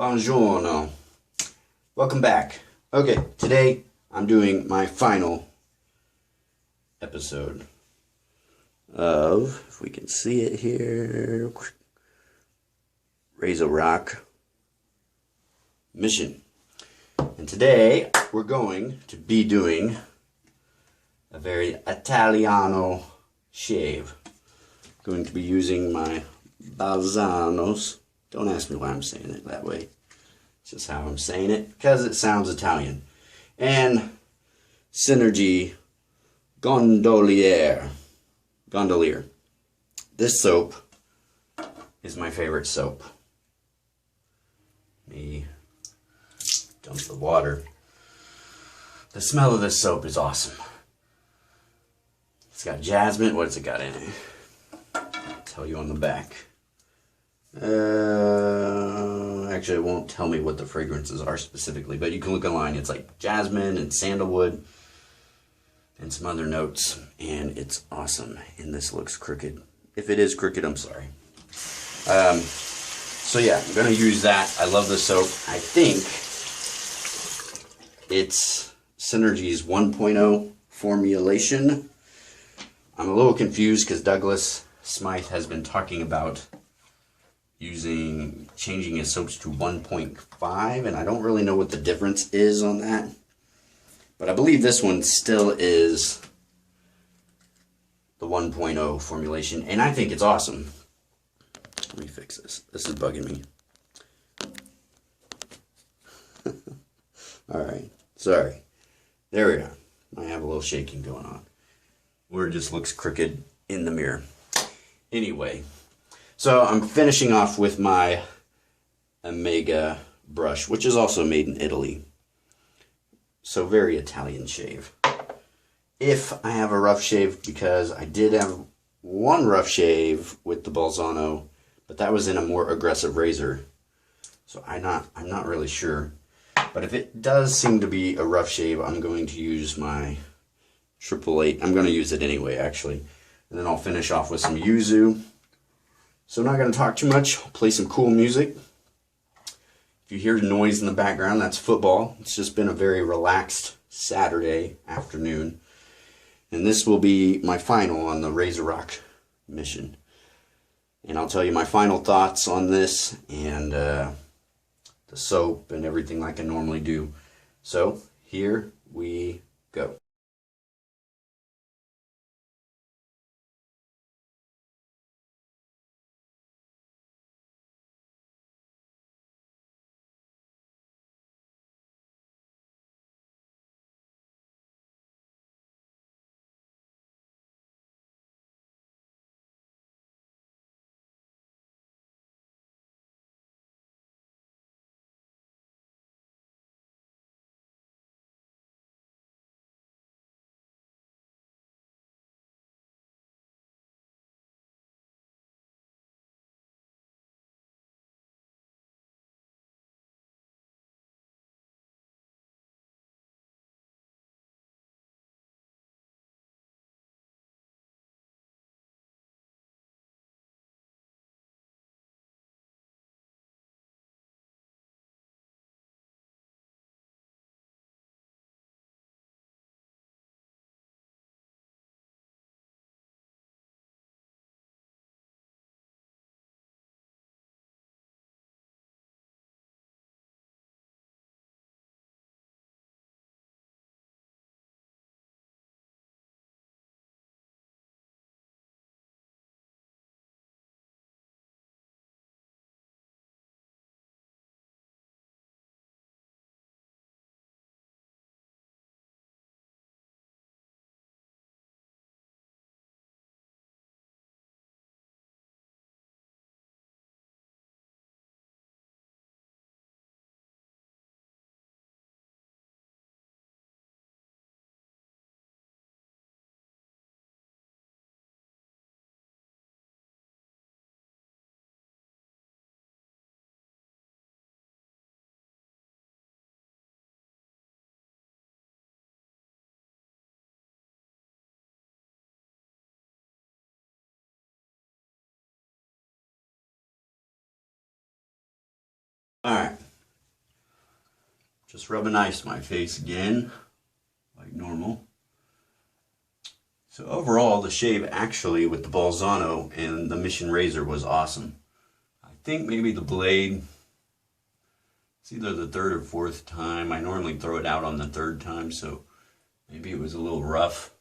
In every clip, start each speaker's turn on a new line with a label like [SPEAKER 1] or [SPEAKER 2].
[SPEAKER 1] Buongiorno. Welcome back. Okay, today I'm doing my final episode of, if we can see it here, RazoRock mission. And today we're going to be doing a very Italiano shave. Going to be using my Bolzanos. Don't ask me why I'm saying it that way. It's just how I'm saying it, because it sounds Italian. And Synergy Gondolier. Gondolier. This soap is my favorite soap. Let me dump the water. The smell of this soap is awesome. It's got jasmine. What's it got in it? I'll tell you on the back. Actually, it won't tell me what the fragrances are specifically, but you can look online. It's like jasmine and sandalwood and some other notes, and it's awesome. And this looks crooked. If it is crooked, I'm sorry. So yeah, I'm gonna use that. I love the soap. I think it's Synergy's 1.0 formulation. I'm a little confused because Douglas Smythe has been talking about changing his soaps to 1.5, and I don't really know what the difference is on that. But I believe this one still is the 1.0 formulation, and I think it's awesome. Let me fix this. This is bugging me. Alright, sorry. There we go. I have a little shaking going on. Or it just looks crooked in the mirror. Anyway. So I'm finishing off with my Omega brush, which is also made in Italy. So very Italian shave. If I have a rough shave, because I did have one rough shave with the Bolzano, but that was in a more aggressive razor. So I'm not really sure. But if it does seem to be a rough shave, I'm going to use my 888. I'm going to use it anyway, actually. And then I'll finish off with some Yuzu. So I'm not going to talk too much. I'll play some cool music. If you hear noise in the background, that's football. It's just been a very relaxed Saturday afternoon. And this will be my final on the RazoRock mission. And I'll tell you my final thoughts on this and the soap and everything like I normally do. So here we go. Alright, just rubbing ice on my face again, like normal. So overall, the shave actually with the Bolzano and the Mission Razor was awesome. I think maybe the blade, it's either the third or fourth time. I normally throw it out on the third time, so maybe it was a little rough.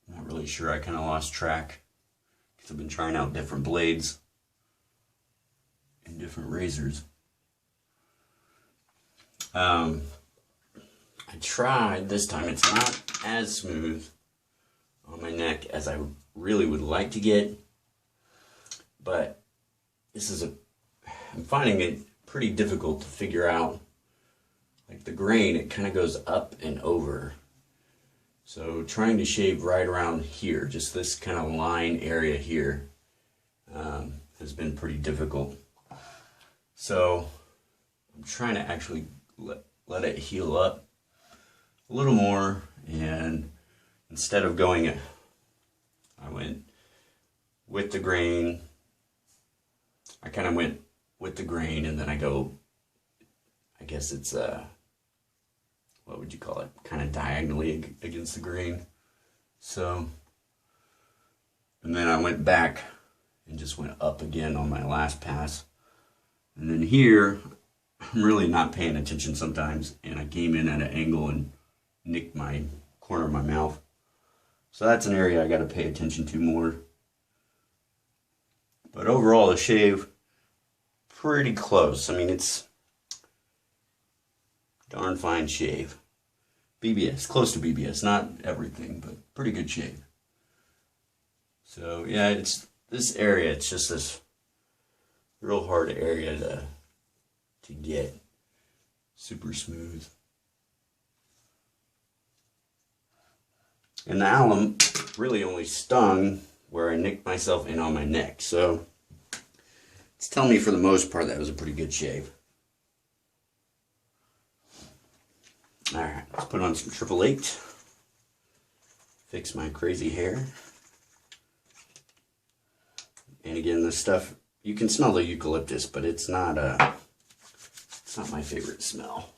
[SPEAKER 1] I'm not really sure. I kind of lost track because I've been trying out different blades and different razors. I tried this time. It's not as smooth on my neck as I really would like to get, but this is I'm finding it pretty difficult to figure out. Like the grain, it kind of goes up and over. So trying to shave right around here, just this kind of line area here, has been pretty difficult. So I'm trying to actually let it heal up a little more, and instead of going, I went with the grain. I kind of went with the grain, and then I go, I guess it's what would you call it, kind of diagonally against the grain. So, and then I went back and just went up again on my last pass. And then here, I'm really not paying attention sometimes, and I came in at an angle and nicked my corner of my mouth. So that's an area I got to pay attention to more. But overall, the shave, pretty close. I mean, it's darn fine shave. BBS, close to BBS, not everything, but pretty good shave. So yeah, it's this area, it's just this real hard area to get super smooth. And the alum really only stung where I nicked myself in on my neck. So it's telling me for the most part that was a pretty good shave. Alright, let's put on some 888. Fix my crazy hair. And again, this stuff, you can smell the eucalyptus, but it's not my favorite smell.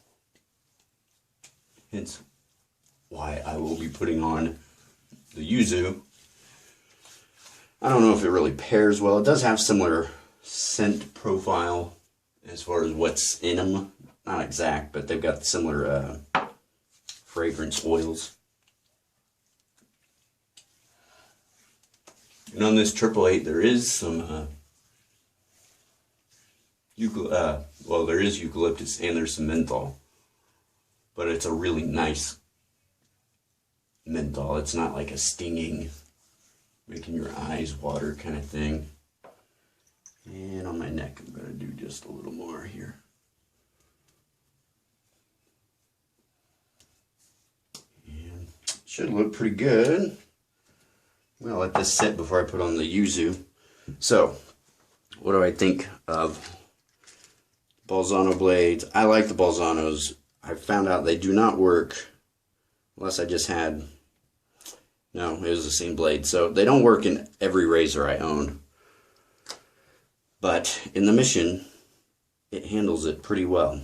[SPEAKER 1] Hence why I will be putting on the Yuzu. I don't know if it really pairs well. It does have similar scent profile as far as what's in them. Not exact, but they've got similar fragrance oils. And on this 888, there is some well, there is eucalyptus and there's some menthol, but it's a really nice menthol. It's not like a stinging, making your eyes water kind of thing. And on my neck, I'm going to do just a little more here. And it should look pretty good. I'm going to let this sit before I put on the Yuzu. So, what do I think of Bolzano Blades? I like the Bolzanos. I found out they do not work unless I just had, no, it was the same blade. So they don't work in every razor I own. But in the Mission, it handles it pretty well.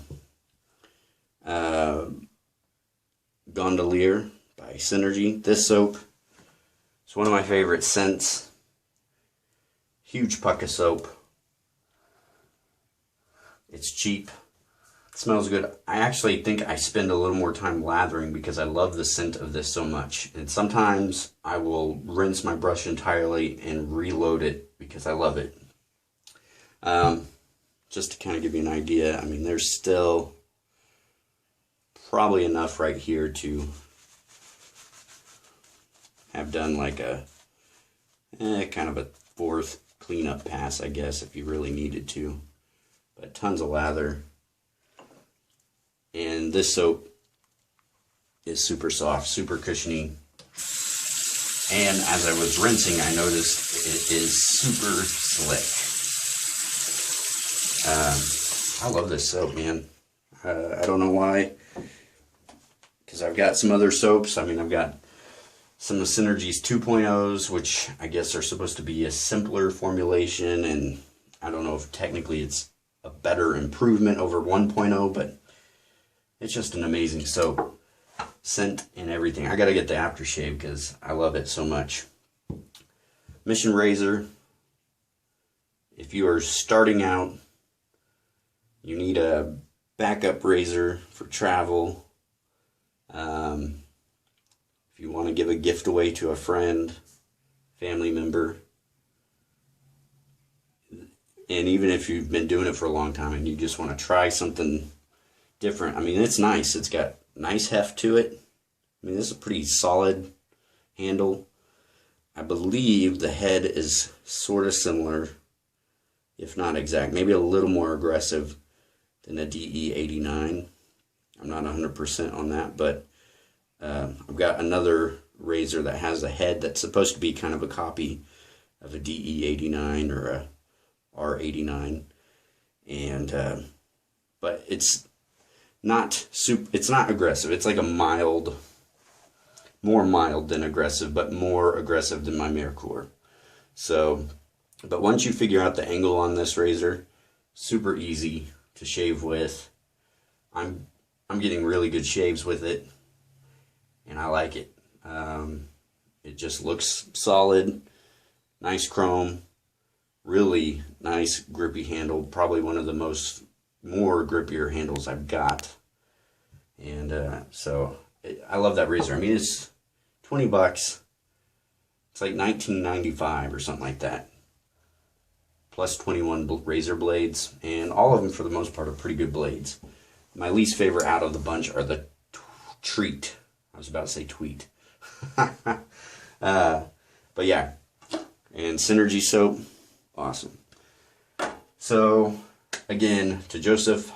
[SPEAKER 1] Gondolier by Synergy. This soap is one of my favorite scents. Huge puck of soap. It's cheap. It smells good. I actually think I spend a little more time lathering because I love the scent of this so much. And sometimes I will rinse my brush entirely and reload it because I love it. Just to kind of give you an idea, I mean, there's still probably enough right here to have done like a kind of a fourth cleanup pass, I guess, if you really needed to. But tons of lather. And this soap is super soft, super cushiony. And as I was rinsing, I noticed it is super slick. I love this soap, man. I don't know why, because I've got some other soaps. I mean, I've got some of Synergy's 2.0s, which I guess are supposed to be a simpler formulation, and I don't know if technically it's a better improvement over 1.0, but it's just an amazing soap. Scent and everything. I gotta get the aftershave because I love it so much. Mission razor. If you are starting out, you need a backup razor for travel. If you want to give a gift away to a friend, family member, and even if you've been doing it for a long time and you just want to try something different, I mean, it's nice. It's got nice heft to it. I mean, this is a pretty solid handle. I believe the head is sort of similar, if not exact, maybe a little more aggressive than a DE89. I'm not 100% on that, but I've got another razor that has a head that's supposed to be kind of a copy of a DE89 or a R89, and but it's not aggressive. It's like a mild, more mild than aggressive, but more aggressive than my Merkur. So, but once you figure out the angle on this razor, super easy to shave with. I'm getting really good shaves with it, and I like it. It just looks solid, nice chrome, really nice grippy handle. Probably one of the more grippier handles I've got, and so I love that razor. I mean, it's 20 bucks. It's like $19.95 or something like that. Plus 21 razor blades, and all of them for the most part are pretty good blades. My least favorite out of the bunch are the Treat. I was about to say Tweet. But yeah, and Synergy soap, awesome. So again, to Joseph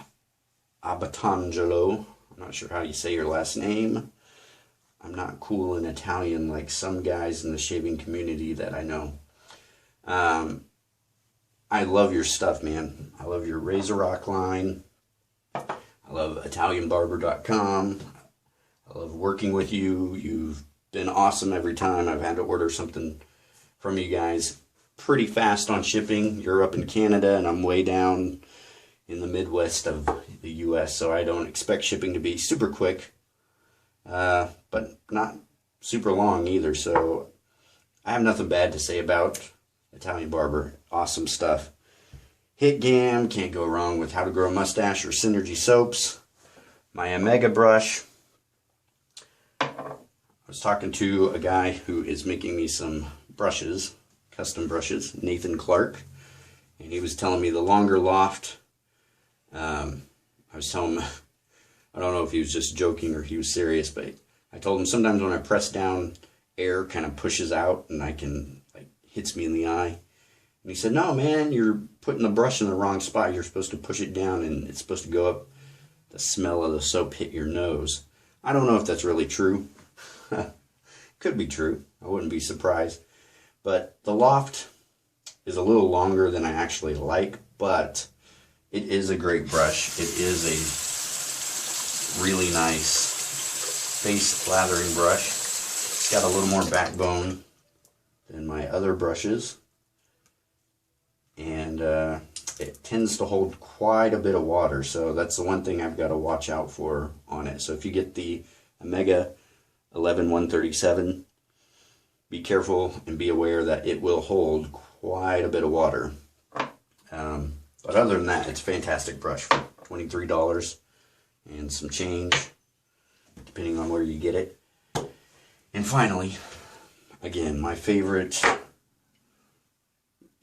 [SPEAKER 1] Abatangelo, I'm not sure how you say your last name. I'm not cool in Italian like some guys in the shaving community that I know. I love your stuff, man. I love your RazoRock line. I love ItalianBarber.com. I love working with you. You've been awesome every time I've had to order something from you guys. Pretty fast on shipping. You're up in Canada and I'm way down in the Midwest of the US, so I don't expect shipping to be super quick, but not super long either. So I have nothing bad to say about Italian Barber. Awesome stuff. Hit Gam, can't go wrong with How to Grow a Mustache or Synergy soaps. My Omega brush. I was talking to a guy who is making me some brushes, custom brushes, Nathan Clark, and he was telling me the longer loft. I was telling him, I don't know if he was just joking or he was serious, but I told him sometimes when I press down, air kind of pushes out and hits me in the eye. And he said, no, man, you're putting the brush in the wrong spot. You're supposed to push it down and it's supposed to go up. The smell of the soap hit your nose. I don't know if that's really true. Could be true. I wouldn't be surprised. But the loft is a little longer than I actually like, but it is a great brush. It is a really nice face lathering brush. It's got a little more backbone than my other brushes. And it tends to hold quite a bit of water, so that's the one thing I've got to watch out for on it. So if you get the Omega 11137, be careful and be aware that it will hold quite a bit of water. But other than that, it's a fantastic brush for $23 and some change, depending on where you get it. And finally, again, my favorite,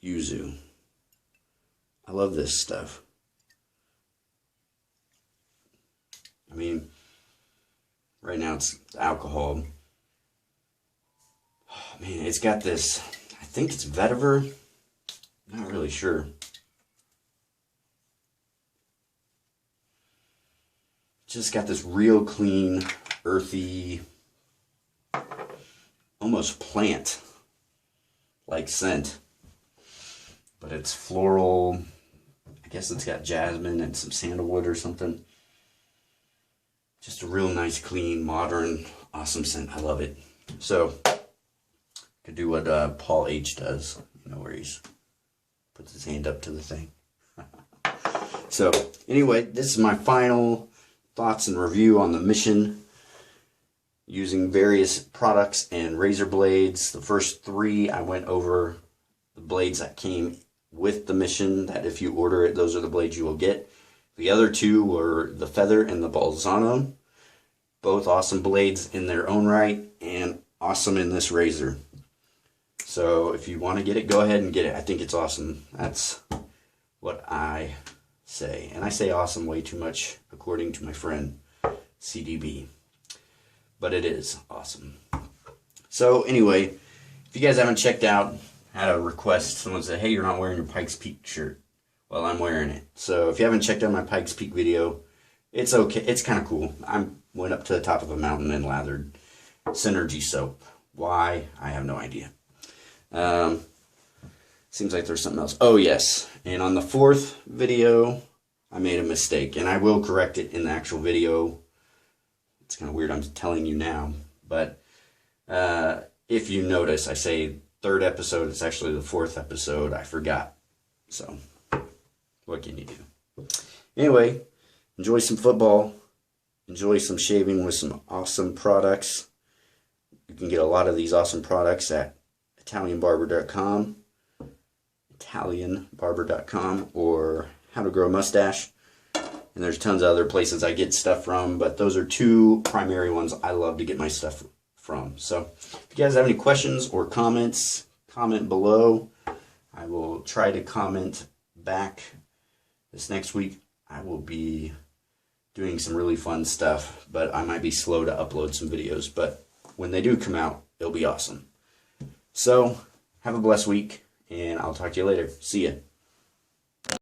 [SPEAKER 1] Yuzu. I love this stuff. I mean, right now it's alcohol. Oh, man, it's got this, I think it's vetiver. Not really sure. Just got this real clean, earthy, almost plant-like scent. But it's floral. I guess it's got jasmine and some sandalwood or something. Just a real nice, clean, modern, awesome scent. I love it. So, could do what Paul H. does, you know, where he's puts his hand up to the thing. So anyway, this is my final thoughts and review on the Mission using various products and razor blades. The first 3 I went over the blades that came with the Mission, that if you order it, those are the blades you will get. The other 2 were the Feather and the Bolzano. Both awesome blades in their own right and awesome in this razor. So if you want to get it, go ahead and get it. I think it's awesome. That's what I say. And I say awesome way too much according to my friend CDB. But it is awesome. So anyway, if you guys haven't checked out, had a request, someone said, hey, you're not wearing your Pikes Peak shirt. Well, I'm wearing it. So if you haven't checked out my Pikes Peak video, it's okay. It's kind of cool. I went up to the top of a mountain and lathered Synergy soap. Why? I have no idea. Seems like there's something else. Oh, yes. And on the 4th video, I made a mistake. And I will correct it in the actual video. It's kind of weird I'm telling you now. But if you notice, I say 3rd episode. It's actually the 4th episode. I forgot. So, what can you do? Anyway, enjoy some football. Enjoy some shaving with some awesome products. You can get a lot of these awesome products at ItalianBarber.com, or How to Grow a Mustache. And there's tons of other places I get stuff from, but those are 2 primary ones I love to get my stuff from. So if you guys have any questions or comments, comment below. I will try to comment back. This next week I will be doing some really fun stuff, but I might be slow to upload some videos, but when they do come out, it'll be awesome. So, have a blessed week, and I'll talk to you later. See ya.